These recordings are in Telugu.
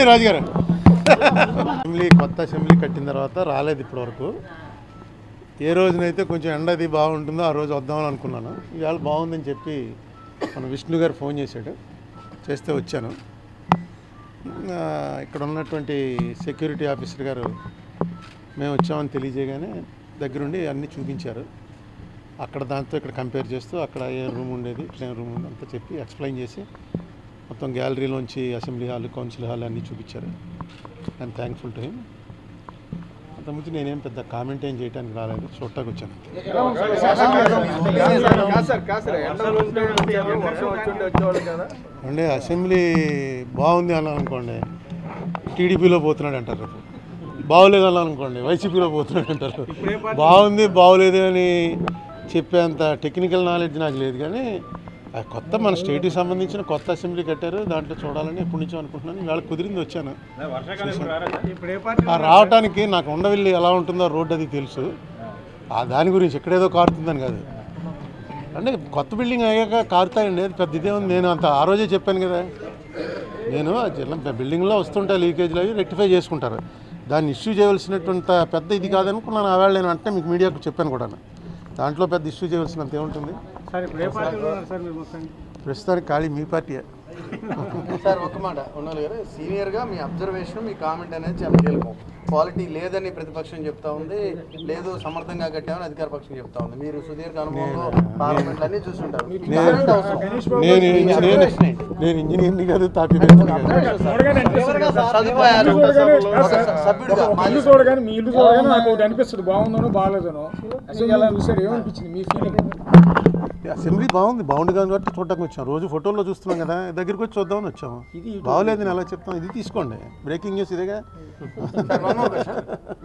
రాజుగారు అసెంబ్లీ కొత్త అసెంబ్లీ కట్టిన తర్వాత రాలేదు ఇప్పటివరకు. ఏ రోజునైతే కొంచెం ఎండది బాగుంటుందో ఆ రోజు వద్దామని అనుకున్నాను. ఇవాళ బాగుందని చెప్పి మన విష్ణు గారు ఫోన్ చేస్తే వచ్చాను. ఇక్కడ ఉన్నటువంటి సెక్యూరిటీ ఆఫీసర్ గారు మేము వచ్చామని తెలియజేయగానే దగ్గరుండి అన్నీ చూపించారు. అక్కడ దాంతో ఇక్కడ కంపేర్ చేస్తూ అక్కడ ఏ రూమ్ ఉండేది ఇట్లా రూమ్ ఉంది అంతా చెప్పి ఎక్స్ప్లెయిన్ చేసి మొత్తం గ్యాలరీలోంచి అసెంబ్లీ హాల్ కౌన్సిల్ హాల్ అన్నీ చూపించారు. I'm thankful to him. అంతకుముందు నేనేం పెద్ద కామెంట్ ఏం చేయడానికి రాలేదు, చూడటానికి వచ్చాను. అంటే అసెంబ్లీ బాగుంది అన్నారనుకోండి టీడీపీలో పోతున్నాడు అంటారు, బాగోలేదు అన్నారనుకోండి వైసీపీలో పోతున్నాడు అంటారు. బాగుంది బాగోలేదు అని చెప్పేంత టెక్నికల్ నాలెడ్జ్ నాకు లేదు, కానీ కొత్త మన స్టేట్కి సంబంధించిన కొత్త అసెంబ్లీ కట్టారు, దాంట్లో చూడాలని ఎప్పటి నుంచో అనుకుంటున్నాను. ఇవాళ కుదిరింది వచ్చాను. రావటానికి నాకు ఉండవెళ్ళి ఎలా ఉంటుందో రోడ్డు అది తెలుసు, దాని గురించి ఎక్కడేదో కారుతుందని కాదు. అంటే కొత్త బిల్డింగ్ అయ్యాక కారుతాయండి, అది పెద్ద ఇదే ఉంది. నేను అంత ఆ రోజే చెప్పాను కదా, నేను బిల్డింగ్లో వస్తుంటే లీకేజ్లు అవి రెక్టిఫై చేసుకుంటారు, దాన్ని ఇష్యూ చేయవలసినటువంటి పెద్ద ఇది కాదనుకున్నాను. ఆవేళ నేను అంటే మీకు మీడియాకు చెప్పాను కూడా, దాంట్లో పెద్ద ఇష్యూ చేయవలసినంత ఏముంటుంది. ప్రస్తుతానికి ఖాళీ మీ పార్టీ. సార్ ఒక్క మాట ఉండాలి కదా, సీనియర్గా మీ అబ్జర్వేషన్ మీ కామెంట్ అనేది చాలా కీలకం. క్వాలిటీ లేదని ప్రతిపక్షం చెప్తా ఉంది, లేదు సమర్థంగా కట్టామని అధికార పక్షం చెప్తా ఉంది. మీరు సుదీర్ఘ అనుభవంలో పార్లమెంట్ అన్నీ చూస్తుంటారు. నేను ఇంజనీర్ని కాదు, అనిపిస్తుంది బాగుందనో బాగాలేదనో. ఏమనిపించింది మీ ఫీలింగ్? అసెంబ్లీ బాగుంది కాబట్టి చూడటానికి వచ్చాం. రోజు ఫోటోల్లో చూస్తున్నాం కదా, దగ్గరికి వచ్చి చూద్దామని వచ్చాము. బాగోలేదని అలా చెప్తాం, ఇది తీసుకోండి, బ్రేకింగ్ న్యూస్ ఇదేగా.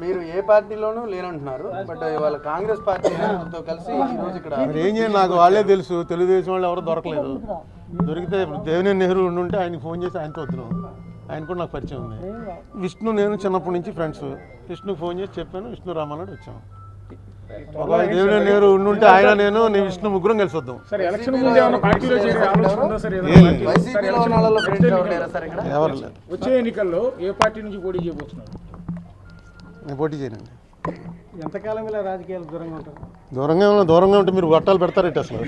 మీరు ఏ పార్టీలోనూ లేనంటున్నారు, బట్ వాళ్ళ కాంగ్రెస్ పార్టీతో కలిసి ఈరోజు ఇక్కడ ఏం చేయాలి నాకు వాళ్ళే తెలుసు. తెలుగుదేశం వాళ్ళు ఎవరు దొరకలేదు. దొరికితే దేవినేని నెహ్రూ ఉండుంటే ఆయనకి ఫోన్ చేసి ఆయనతో వద్దున్నాం, ఆయన కూడా నాకు పరిచయం ఉంది. విష్ణు నేను చిన్నప్పటి నుంచి ఫ్రెండ్స్. విష్ణుకి ఫోన్ చేసి చెప్పాను, విష్ణు రామన్నాడు వచ్చాము. దేవినేని నెహ్రూ ఉండుంటే ఆయన నేను విష్ణు ముగ్గురం కలిసి వద్దాం. ఎవరు లేదు. వచ్చే ఎన్నికల్లో ఏ పార్టీ నుంచి పోటీ చేయబోతున్నారు? నేను పోటీ చేయనండి. ఎంతకాలం ఇలా రాజకీయాలు దూరంగా ఉంటారు? దూరంగా ఉంటే మీరు గొట్టాలు పెడతారంటే అసలు